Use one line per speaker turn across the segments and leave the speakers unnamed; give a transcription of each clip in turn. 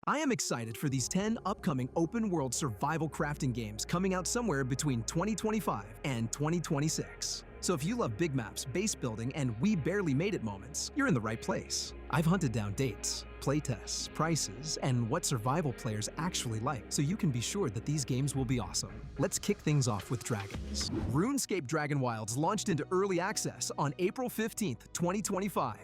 I am excited for these 10 upcoming open-world survival crafting games coming out somewhere between 2025 and 2026. So if you love big maps, base building, and we barely made it moments, you're in the right place. I've hunted down dates, playtests, prices, and what survival players actually like, so you can be sure that these games will be awesome. Let's kick things off with dragons. RuneScape Dragonwilds launched into early access on April 15th, 2025.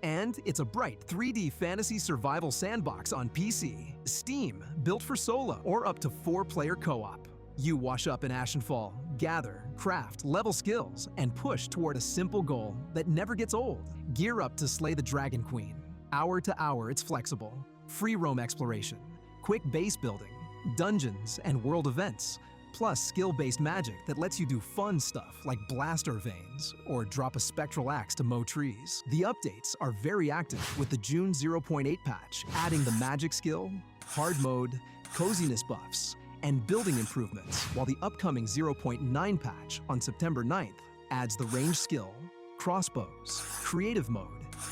And it's a bright 3D fantasy survival sandbox on PC, Steam, built for solo or up to 4-player co-op. You wash up in Ashenfall, gather, craft, level skills, and push toward a simple goal that never gets old. Gear up to slay the Dragon Queen. Hour to hour, it's flexible. Free roam exploration, quick base building, dungeons, and world events, plus skill-based magic that lets you do fun stuff like blast our veins or drop a spectral axe to mow trees. The updates are very active, with the June 0.8 patch adding the magic skill, hard mode, coziness buffs, and building improvements, while the upcoming 0.9 patch on September 9th adds the range skill, crossbows, creative mode,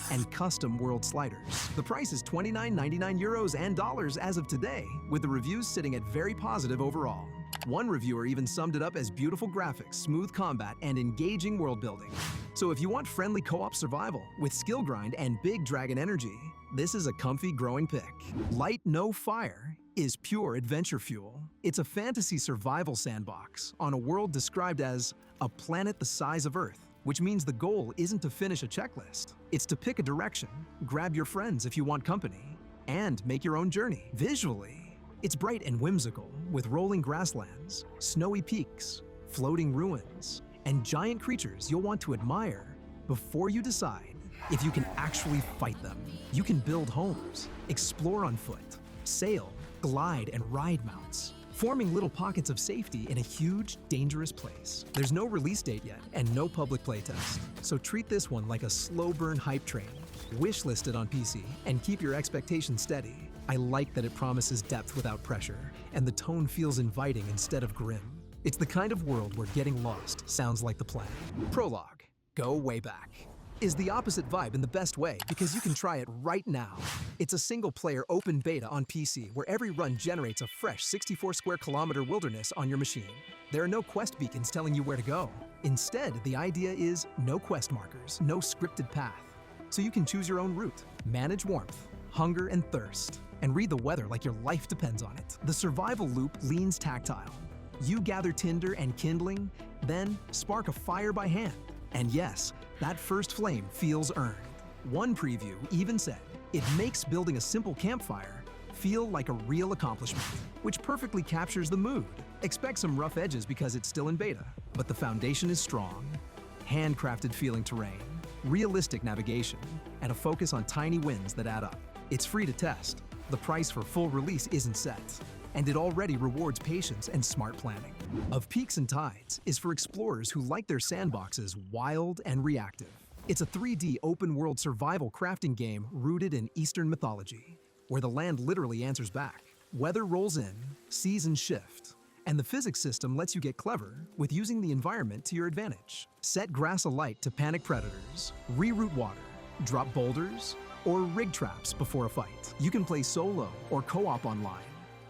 and custom world sliders. The price is €29.99 and dollars as of today, with the reviews sitting at very positive overall. One reviewer even summed it up as beautiful graphics, smooth combat, and engaging world building. So if you want friendly co-op survival with skill grind and big dragon energy, this is a comfy growing pick. Light No Fire is pure adventure fuel. It's a fantasy survival sandbox on a world described as a planet the size of Earth, which means the goal isn't to finish a checklist. It's to pick a direction, grab your friends if you want company, and make your own journey. Visually, it's bright and whimsical, with rolling grasslands, snowy peaks, floating ruins, and giant creatures you'll want to admire before you decide if you can actually fight them. You can build homes, explore on foot, sail, glide, and ride mounts, forming little pockets of safety in a huge, dangerous place. There's no release date yet and no public playtest, so treat this one like a slow-burn hype train. Wishlist it on PC and keep your expectations steady. I like that it promises depth without pressure, and the tone feels inviting instead of grim. It's the kind of world where getting lost sounds like the plan. Prologue, Go Wayback, is the opposite vibe in the best way because you can try it right now. It's a single-player open beta on PC where every run generates a fresh 64-square-kilometer wilderness on your machine. There are no quest beacons telling you where to go. Instead, the idea is no quest markers, no scripted path. So you can choose your own route, manage warmth, hunger, and thirst, and read the weather like your life depends on it. The survival loop leans tactile. You gather tinder and kindling, then spark a fire by hand. And yes, that first flame feels earned. One preview even said, it makes building a simple campfire feel like a real accomplishment, which perfectly captures the mood. Expect some rough edges because it's still in beta, but the foundation is strong. Handcrafted feeling terrain, realistic navigation, and a focus on tiny wins that add up. It's free to test. The price for full release isn't set, and it already rewards patience and smart planning. Of Peaks and Tides is for explorers who like their sandboxes wild and reactive. It's a 3D open-world survival crafting game rooted in Eastern mythology, where the land literally answers back. Weather rolls in, seasons shift, and the physics system lets you get clever with using the environment to your advantage. Set grass alight to panic predators, reroute water, drop boulders, or rig traps before a fight. You can play solo or co-op online,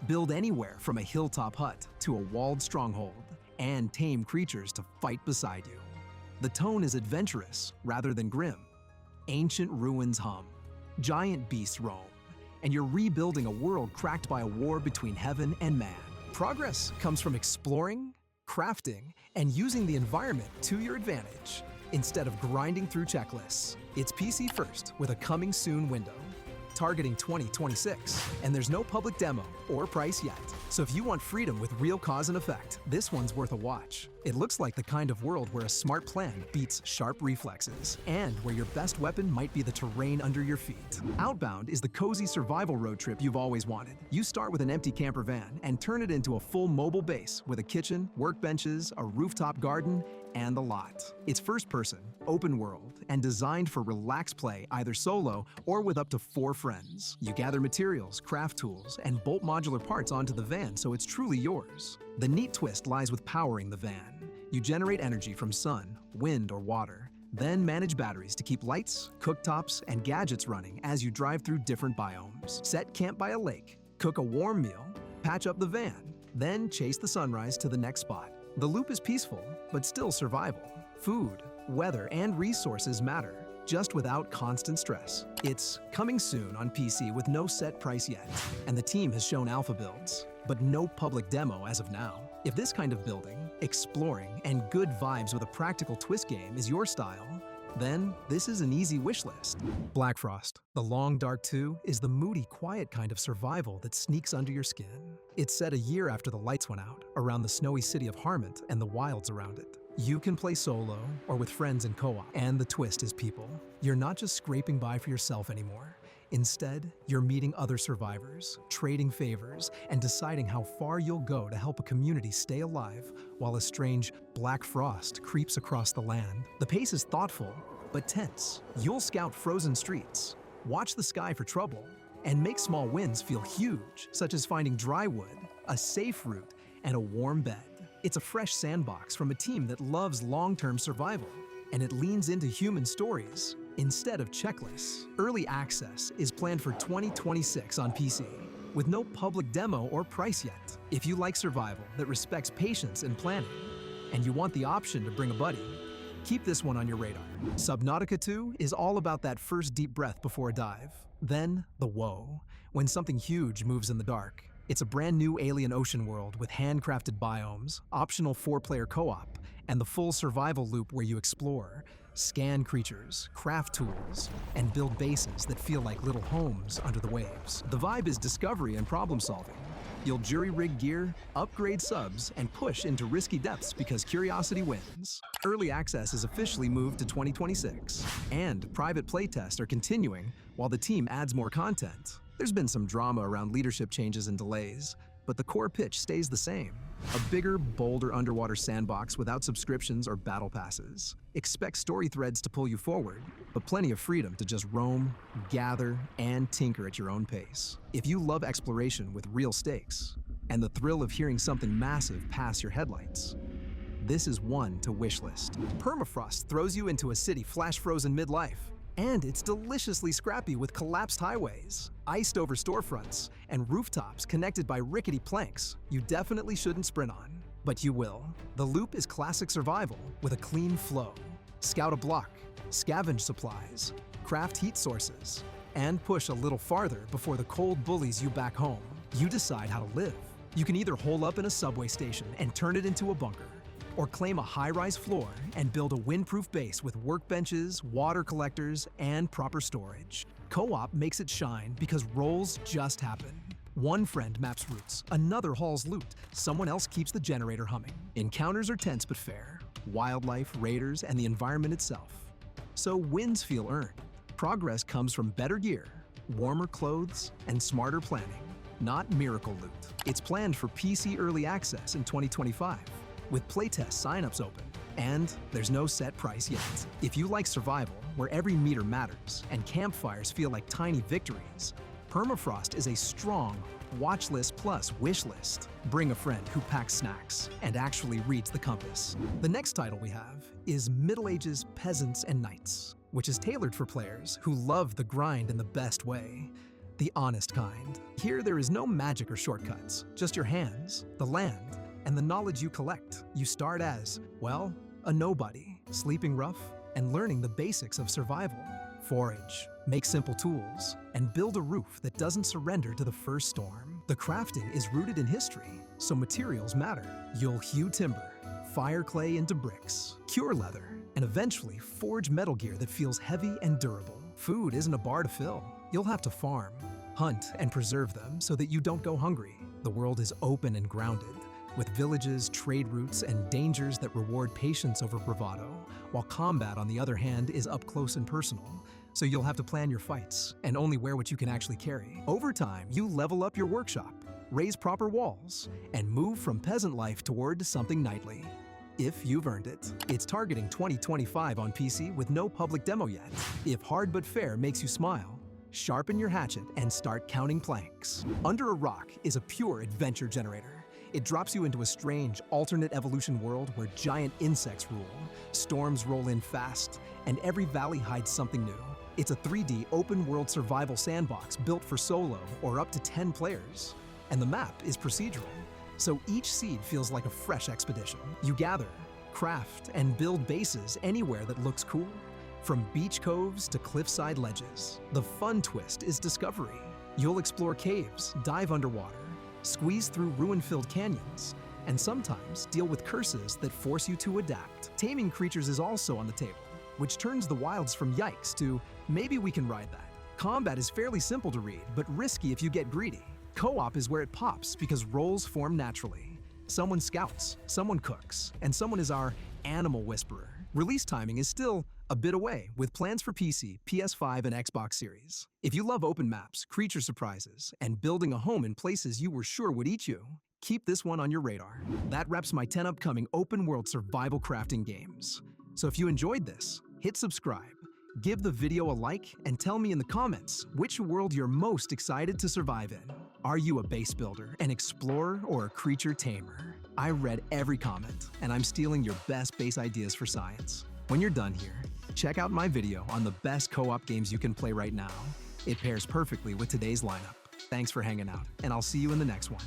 build anywhere from a hilltop hut to a walled stronghold, and tame creatures to fight beside you. The tone is adventurous rather than grim. Ancient ruins hum, giant beasts roam, and you're rebuilding a world cracked by a war between heaven and man. Progress comes from exploring, crafting, and using the environment to your advantage, instead of grinding through checklists. It's PC first with a coming soon window, targeting 2026, and there's no public demo or price yet. So if you want freedom with real cause and effect, this one's worth a watch. It looks like the kind of world where a smart plan beats sharp reflexes, and where your best weapon might be the terrain under your feet. Outbound is the cozy survival road trip you've always wanted. You start with an empty camper van and turn it into a full mobile base with a kitchen, workbenches, a rooftop garden, and the lot. It's first person, open world, and designed for relaxed play either solo or with up to 4 friends. You gather materials, craft tools, and bolt modular parts onto the van so it's truly yours. The neat twist lies with powering the van. You generate energy from sun, wind, or water, then manage batteries to keep lights, cooktops, and gadgets running as you drive through different biomes. Set camp by a lake, cook a warm meal, patch up the van, then chase the sunrise to the next spot. The loop is peaceful, but still survival. Food, weather, and resources matter, just without constant stress. It's coming soon on PC with no set price yet, and the team has shown alpha builds, but no public demo as of now. If this kind of building, exploring, and good vibes with a practical twist game is your style, then this is an easy wish list. BLACKFROST, The Long Dark 2, is the moody, quiet kind of survival that sneaks under your skin. It's set a year after the lights went out, around the snowy city of Harmont and the wilds around it. You can play solo or with friends in co-op, and the twist is people. You're not just scraping by for yourself anymore. Instead, you're meeting other survivors, trading favors, and deciding how far you'll go to help a community stay alive while a strange black frost creeps across the land. The pace is thoughtful, but tense. You'll scout frozen streets, watch the sky for trouble, and make small wins feel huge, such as finding dry wood, a safe route, and a warm bed. It's a fresh sandbox from a team that loves long-term survival, and it leans into human stories instead of checklists. Early access is planned for 2026 on PC, with no public demo or price yet. If you like survival that respects patience and planning, and you want the option to bring a buddy, keep this one on your radar. Subnautica 2 is all about that first deep breath before a dive. Then, the woe, when something huge moves in the dark. It's a brand new alien ocean world with handcrafted biomes, optional 4-player co-op, and the full survival loop where you explore, scan creatures, craft tools, and build bases that feel like little homes under the waves. The vibe is discovery and problem solving. You'll jury-rig gear, upgrade subs, and push into risky depths because curiosity wins. Early access is officially moved to 2026, and private playtests are continuing while the team adds more content. There's been some drama around leadership changes and delays, but the core pitch stays the same. A bigger, bolder underwater sandbox without subscriptions or battle passes. Expect story threads to pull you forward, but plenty of freedom to just roam, gather, and tinker at your own pace. If you love exploration with real stakes, and the thrill of hearing something massive pass your headlights, this is one to wishlist. Permafrost throws you into a city flash-frozen mid-life, and it's deliciously scrappy with collapsed highways, iced-over storefronts, and rooftops connected by rickety planks you definitely shouldn't sprint on. But you will. The loop is classic survival with a clean flow. Scout a block, scavenge supplies, craft heat sources, and push a little farther before the cold bullies you back home. You decide how to live. You can either hole up in a subway station and turn it into a bunker, or claim a high-rise floor and build a windproof base with workbenches, water collectors, and proper storage. Co-op makes it shine because roles just happen. One friend maps routes, another hauls loot, someone else keeps the generator humming. Encounters are tense but fair. Wildlife, raiders, and the environment itself. So wins feel earned. Progress comes from better gear, warmer clothes, and smarter planning, not miracle loot. It's planned for PC early access in 2025. With playtest signups open, and there's no set price yet. If you like survival, where every meter matters, and campfires feel like tiny victories, Permafrost is a strong watch list plus wish list. Bring a friend who packs snacks and actually reads the compass. The next title we have is Middle Ages Peasants and Knights, which is tailored for players who love the grind in the best way, the honest kind. Here there is no magic or shortcuts, just your hands, the land, and the knowledge you collect. You start as, well, a nobody, sleeping rough and learning the basics of survival. Forage, make simple tools, and build a roof that doesn't surrender to the first storm. The crafting is rooted in history, so materials matter. You'll hew timber, fire clay into bricks, cure leather, and eventually forge metal gear that feels heavy and durable. Food isn't a bar to fill. You'll have to farm, hunt, and preserve them so that you don't go hungry. The world is open and grounded, with villages, trade routes, and dangers that reward patience over bravado, while combat, on the other hand, is up close and personal, so you'll have to plan your fights and only wear what you can actually carry. Over time, you level up your workshop, raise proper walls, and move from peasant life toward something knightly. If you've earned it. It's targeting 2025 on PC with no public demo yet. If hard but fair makes you smile, sharpen your hatchet and start counting planks. Under a Rock is a pure adventure generator. It drops you into a strange, alternate evolution world where giant insects rule, storms roll in fast, and every valley hides something new. It's a 3D open-world survival sandbox built for solo or up to 10 players. And the map is procedural, so each seed feels like a fresh expedition. You gather, craft, and build bases anywhere that looks cool. From beach coves to cliffside ledges, the fun twist is discovery. You'll explore caves, dive underwater, squeeze through ruin-filled canyons, and sometimes deal with curses that force you to adapt. Taming creatures is also on the table, which turns the wilds from yikes to maybe we can ride that. Combat is fairly simple to read, but risky if you get greedy. Co-op is where it pops because roles form naturally. Someone scouts, someone cooks, and someone is our animal whisperer. Release timing is still a bit away, with plans for PC, PS5, and Xbox Series. If you love open maps, creature surprises, and building a home in places you were sure would eat you, keep this one on your radar. That wraps my 10 upcoming open-world survival crafting games. So if you enjoyed this, hit subscribe, give the video a like, and tell me in the comments which world you're most excited to survive in. Are you a base builder, an explorer, or a creature tamer? I read every comment, and I'm stealing your best base ideas for science. When you're done here, check out my video on the best co-op games you can play right now. It pairs perfectly with today's lineup. Thanks for hanging out, and I'll see you in the next one.